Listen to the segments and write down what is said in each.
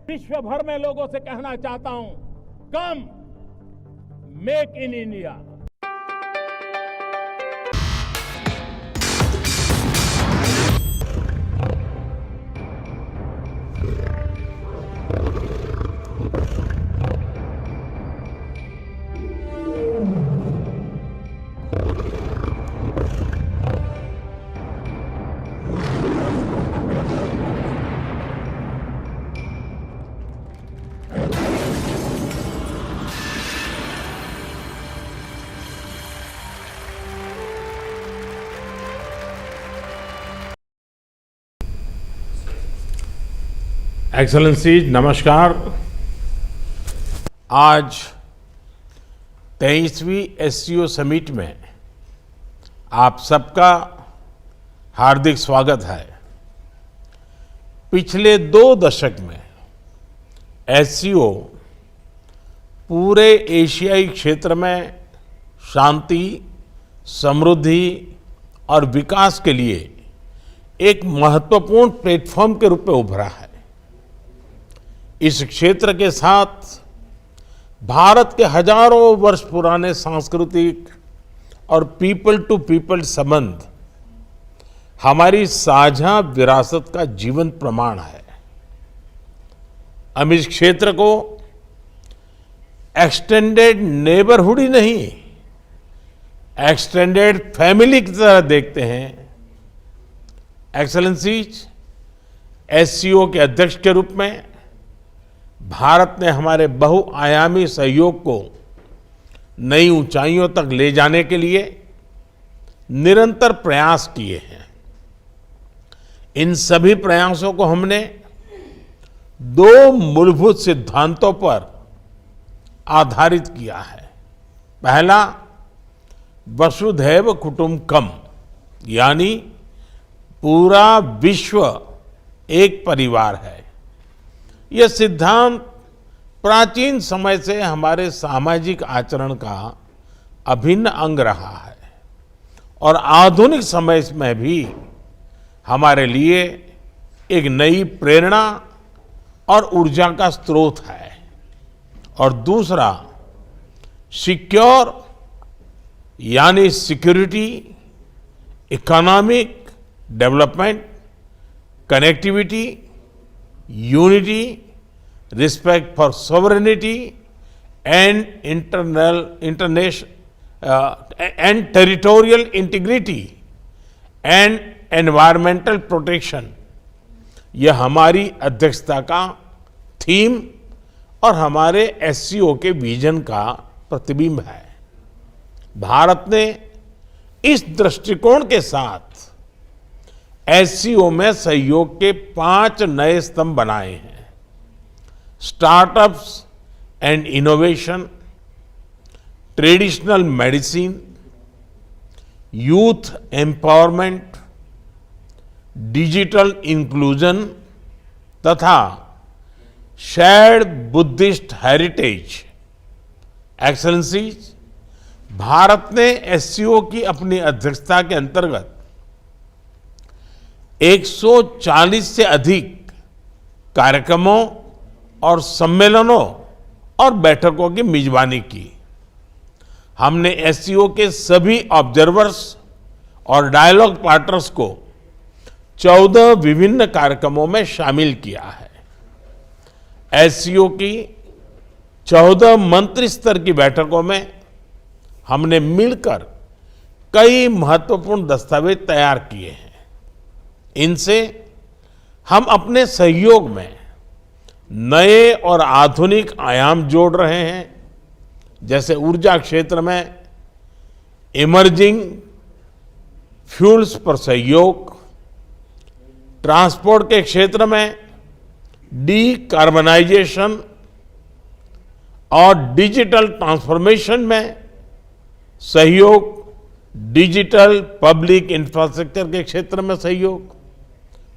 विश्व भर में लोगों से कहना चाहता हूं, कम मेक इन इंडिया। एक्सेलेंसीज, नमस्कार। आज 23वीं एससीओ समिट में आप सबका हार्दिक स्वागत है। पिछले 2 दशक में एससीओ पूरे एशियाई क्षेत्र में शांति, समृद्धि और विकास के लिए एक महत्वपूर्ण प्लेटफॉर्म के रूप में उभरा है। इस क्षेत्र के साथ भारत के हजारों वर्ष पुराने सांस्कृतिक और पीपल टू पीपल संबंध हमारी साझा विरासत का जीवंत प्रमाण है। हम इस क्षेत्र को एक्सटेंडेड नेबरहुड ही नहीं, एक्सटेंडेड फैमिली की तरह देखते हैं। एक्सेलेंसीज, एससीओ के अध्यक्ष के रूप में भारत ने हमारे बहुआयामी सहयोग को नई ऊंचाइयों तक ले जाने के लिए निरंतर प्रयास किए हैं। इन सभी प्रयासों को हमने 2 मूलभूत सिद्धांतों पर आधारित किया है। पहला, वसुधैव कुटुंबकम, यानी पूरा विश्व एक परिवार है। यह सिद्धांत प्राचीन समय से हमारे सामाजिक आचरण का अभिन्न अंग रहा है और आधुनिक समय में भी हमारे लिए एक नई प्रेरणा और ऊर्जा का स्रोत है। और दूसरा, सिक्योर, यानी security, economic development, connectivity, unity, respect for sovereignty and and territorial integrity and environmental protection, यह हमारी अध्यक्षता का थीम और हमारे एससीओ के विजन का प्रतिबिंब है। भारत ने इस दृष्टिकोण के साथ एससीओ में सहयोग के 5 नए स्तंभ बनाए हैं। Startups and innovation, traditional medicine, youth empowerment, digital inclusion तथा shared Buddhist heritage. Excellencies, Bharat ने एससीओ की अपनी अध्यक्षता के अंतर्गत 140 से अधिक कार्यक्रमों और सम्मेलनों और बैठकों की मेजबानी की। हमने एससीओ के सभी ऑब्जर्वर्स और डायलॉग पार्टनर्स को 14 विभिन्न कार्यक्रमों में शामिल किया है। एससीओ की 14 मंत्री स्तर की बैठकों में हमने मिलकर कई महत्वपूर्ण दस्तावेज तैयार किए हैं। इनसे हम अपने सहयोग में नए और आधुनिक आयाम जोड़ रहे हैं, जैसे ऊर्जा क्षेत्र में इमर्जिंग फ्यूल्स पर सहयोग, ट्रांसपोर्ट के क्षेत्र में डीकार्बनाइजेशन और डिजिटल ट्रांसफॉर्मेशन में सहयोग, डिजिटल पब्लिक इंफ्रास्ट्रक्चर के क्षेत्र में सहयोग।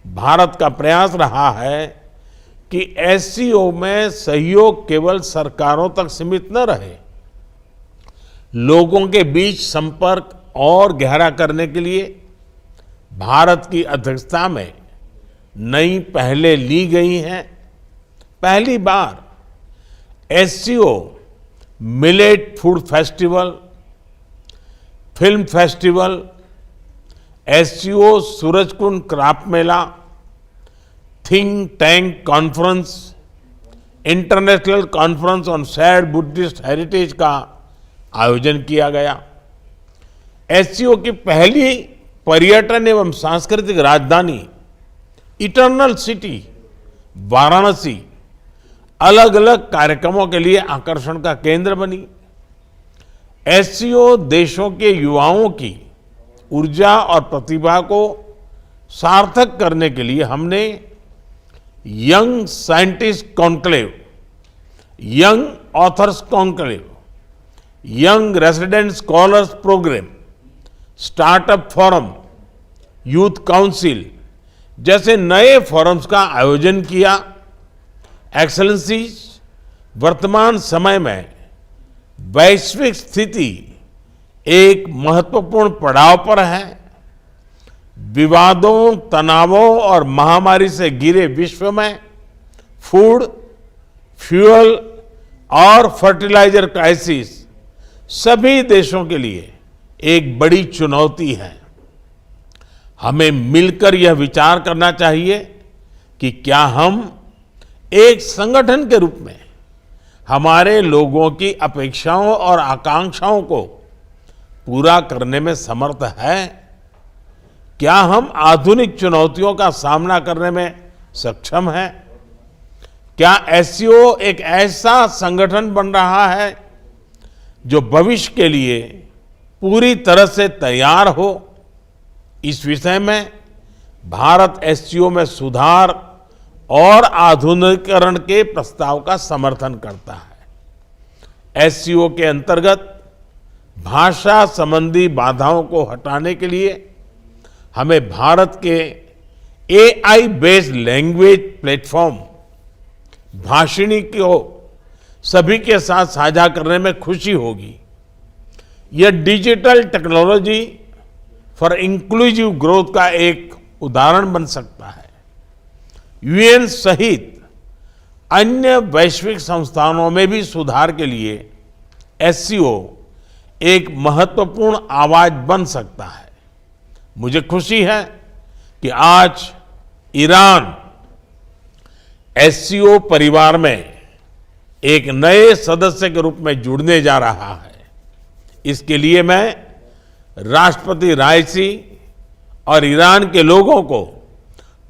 भारत का प्रयास रहा है कि एससीओ में सहयोग केवल सरकारों तक सीमित न रहे, लोगों के बीच संपर्क और गहरा करने के लिए भारत की अध्यक्षता में नई पहलें ली गई हैं, पहली बार SCO millet food festival, film festival, SCO Surajkund craft Mela, think tank conference, international conference on shared Buddhist heritage का आयोजन किया गया। एससीओ की पहली पर्यटन एवं सांस्कृतिक राजधानी इटर्नल सिटी वाराणसी अलग अलग कार्यक्रमों के लिए आकर्षण का केंद्र बनी। एससीओ देशों के युवाओं की ऊर्जा और प्रतिभा को सार्थक करने के लिए हमने young scientist conclave, young authors conclave, young resident scholars programme, startup forum, youth council जैसे नए फोरम्स का आयोजन किया। एक्सेलेंसीज, वर्तमान समय में वैश्विक स्थिति एक महत्वपूर्ण पड़ाव पर है। विवादों, तनावों और महामारी से घिरे विश्व में फूड, फ्यूल और फर्टिलाइजर क्राइसिस सभी देशों के लिए एक बड़ी चुनौती है। हमें मिलकर यह विचार करना चाहिए कि क्या हम एक संगठन के रूप में हमारे लोगों की अपेक्षाओं और आकांक्षाओं को पूरा करने में समर्थ है? क्या हम आधुनिक चुनौतियों का सामना करने में सक्षम हैं? क्या एससीओ एक ऐसा संगठन बन रहा है जो भविष्य के लिए पूरी तरह से तैयार हो? इस विषय में भारत एससीओ में सुधार और आधुनिकीकरण के प्रस्ताव का समर्थन करता है। एससीओ के अंतर्गत भाषा संबंधी बाधाओं को हटाने के लिए हमें भारत के AI based language platform Bhashini को सभी के साथ साझा करने में खुशी होगी। यह digital technology for inclusive growth का एक उदाहरण बन सकता है। यूएन सहित अन्य वैश्विक संस्थानों में भी सुधार के लिए एससीओ एक महत्वपूर्ण आवाज बन सकता है। मुझे खुशी है कि आज ईरान एससीओ परिवार में एक नए सदस्य के रूप में जुड़ने जा रहा है। इसके लिए मैं राष्ट्रपति राइसी और ईरान के लोगों को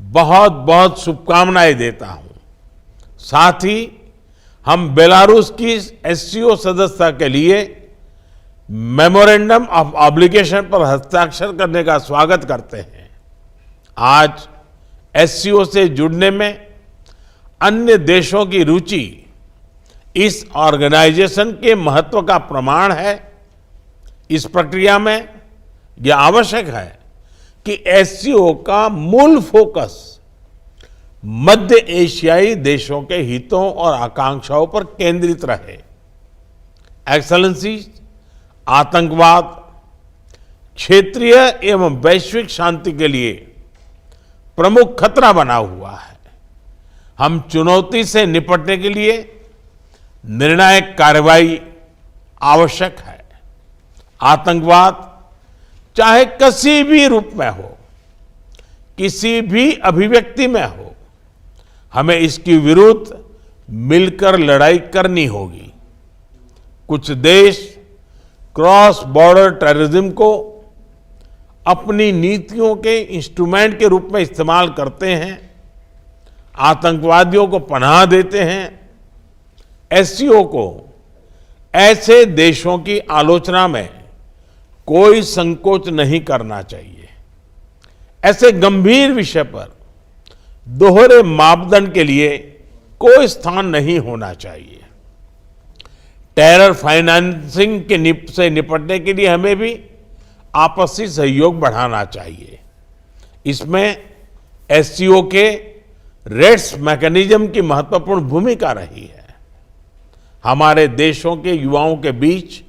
बहुत बहुत शुभकामनाएं देता हूं। साथ ही हम बेलारूस की एससीओ सदस्यता के लिए मेमोरेंडम ऑफ ऑब्लिगेशन पर हस्ताक्षर करने का स्वागत करते हैं। आज एससीओ से जुड़ने में अन्य देशों की रुचि इस ऑर्गेनाइजेशन के महत्व का प्रमाण है। इस प्रक्रिया में यह आवश्यक है कि एससीओ का मूल फोकस मध्य एशियाई देशों के हितों और आकांक्षाओं पर केंद्रित रहे। एक्सेलेंसीज, आतंकवाद क्षेत्रीय एवं वैश्विक शांति के लिए प्रमुख खतरा बना हुआ है। हम चुनौती से निपटने के लिए निर्णायक कार्रवाई आवश्यक है। आतंकवाद चाहे किसी भी रूप में हो, किसी भी अभिव्यक्ति में हो, हमें इसके विरुद्ध मिलकर लड़ाई करनी होगी। कुछ देश क्रॉस बॉर्डर टेररिज्म को अपनी नीतियों के इंस्ट्रूमेंट के रूप में इस्तेमाल करते हैं, आतंकवादियों को पनाह देते हैं। एससीओ को ऐसे देशों की आलोचना में कोई संकोच नहीं करना चाहिए। ऐसे गंभीर विषय पर दोहरे मापदंड के लिए कोई स्थान नहीं होना चाहिए। टेरर फाइनेंसिंग से निपटने के लिए हमें भी आपसी सहयोग बढ़ाना चाहिए। इसमें एससीओ के रेट्स मैकेनिज्म की महत्वपूर्ण भूमिका रही है। हमारे देशों के युवाओं के बीच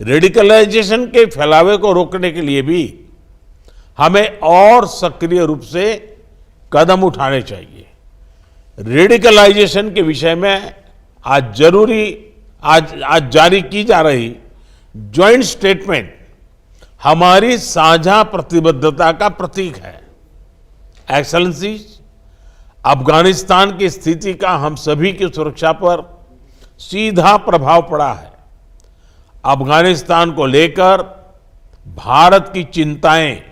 रेडिकलाइजेशन के फैलावे को रोकने के लिए भी हमें और सक्रिय रूप से कदम उठाने चाहिए। रेडिकलाइजेशन के विषय में आज जारी की जा रही ज्वाइंट स्टेटमेंट हमारी साझा प्रतिबद्धता का प्रतीक है। एक्सेलेंसी, अफगानिस्तान की स्थिति का हम सभी की सुरक्षा पर सीधा प्रभाव पड़ा है। अफगानिस्तान को लेकर भारत की चिंताएं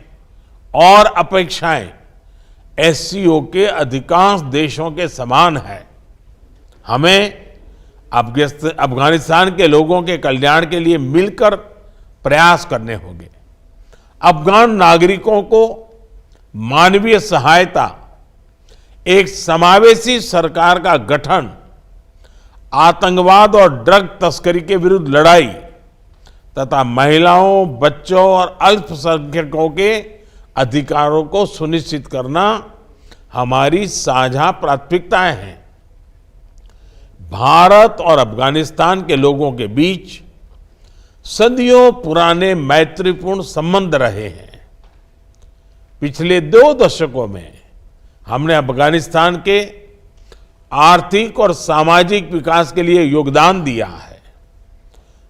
और अपेक्षाएं एससीओ के अधिकांश देशों के समान है। हमें अफगानिस्तान के लोगों के कल्याण के लिए मिलकर प्रयास करने होंगे। अफगान नागरिकों को मानवीय सहायता, एक समावेशी सरकार का गठन, आतंकवाद और ड्रग तस्करी के विरुद्ध लड़ाई तथा महिलाओं, बच्चों और अल्पसंख्यकों के अधिकारों को सुनिश्चित करना हमारी साझा प्राथमिकताएं हैं। भारत और अफगानिस्तान के लोगों के बीच सदियों पुराने मैत्रीपूर्ण संबंध रहे हैं। पिछले 2 दशकों में हमने अफगानिस्तान के आर्थिक और सामाजिक विकास के लिए योगदान दिया है।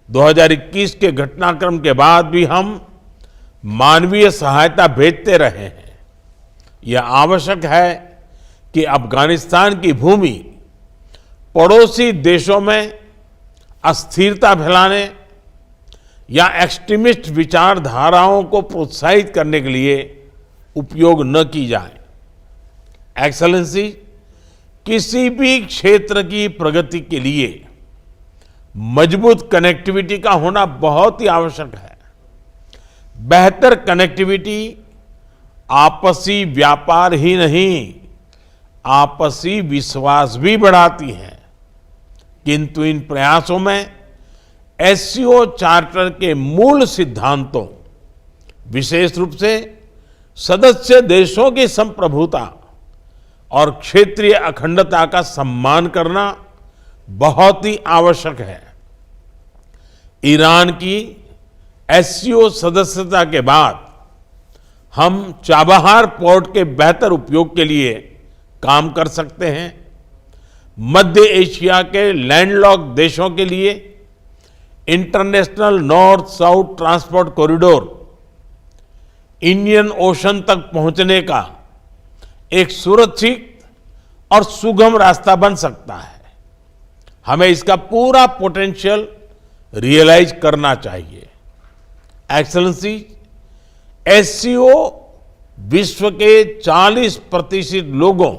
2021 के घटनाक्रम के बाद भी हम मानवीय सहायता भेजते रहे हैं। यह आवश्यक है कि अफगानिस्तान की भूमि पड़ोसी देशों में अस्थिरता फैलाने या एक्सट्रीमिस्ट विचारधाराओं को प्रोत्साहित करने के लिए उपयोग न की जाए। एक्सेलेंसी, किसी भी क्षेत्र की प्रगति के लिए मजबूत कनेक्टिविटी का होना बहुत ही आवश्यक है। बेहतर कनेक्टिविटी आपसी व्यापार ही नहीं, आपसी विश्वास भी बढ़ाती है। किंतु इन प्रयासों में एससीओ चार्टर के मूल सिद्धांतों, विशेष रूप से सदस्य देशों की संप्रभुता और क्षेत्रीय अखंडता का सम्मान करना बहुत ही आवश्यक है। ईरान की एससीओ सदस्यता के बाद हम चाबहार पोर्ट के बेहतर उपयोग के लिए काम कर सकते हैं। मध्य एशिया के लैंडलॉक्ड देशों के लिए international north south transport corridor Indian ocean तक पहुंचने का एक सुरक्षित और सुगम रास्ता बन सकता है। हमें इसका पूरा पोटेंशियल रियलाइज करना चाहिए। एक्सेलेंसी, एससीओ विश्व के 40% लोगों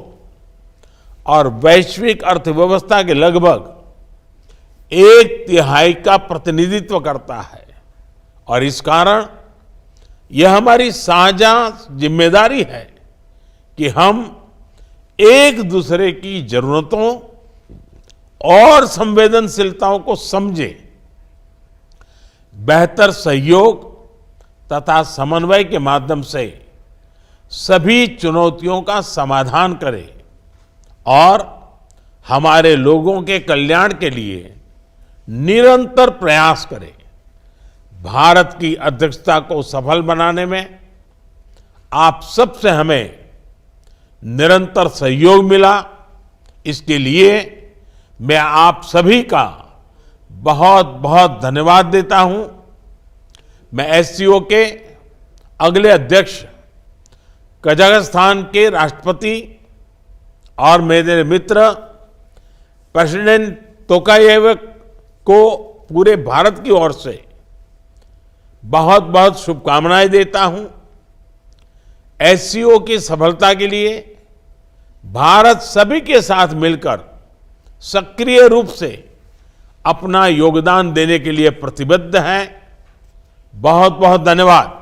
और वैश्विक अर्थव्यवस्था के लगभग 1/3 का प्रतिनिधित्व करता है और इस कारण यह हमारी साझा जिम्मेदारी है कि हम एक दूसरे की जरूरतों और संवेदनशीलताओं को समझें, बेहतर सहयोग तथा समन्वय के माध्यम से सभी चुनौतियों का समाधान करें और हमारे लोगों के कल्याण के लिए निरंतर प्रयास करें। भारत की अध्यक्षता को सफल बनाने में आप सबसे हमें निरंतर सहयोग मिला, इसके लिए मैं आप सभी का बहुत बहुत धन्यवाद देता हूं। मैं एससीओ के अगले अध्यक्ष कजाकिस्तान के राष्ट्रपति और मेरे मित्र प्रेसिडेंट तोकायेव को पूरे भारत की ओर से बहुत बहुत शुभकामनाएं देता हूं। एससीओ की सफलता के लिए भारत सभी के साथ मिलकर सक्रिय रूप से अपना योगदान देने के लिए प्रतिबद्ध है। बहुत बहुत धन्यवाद।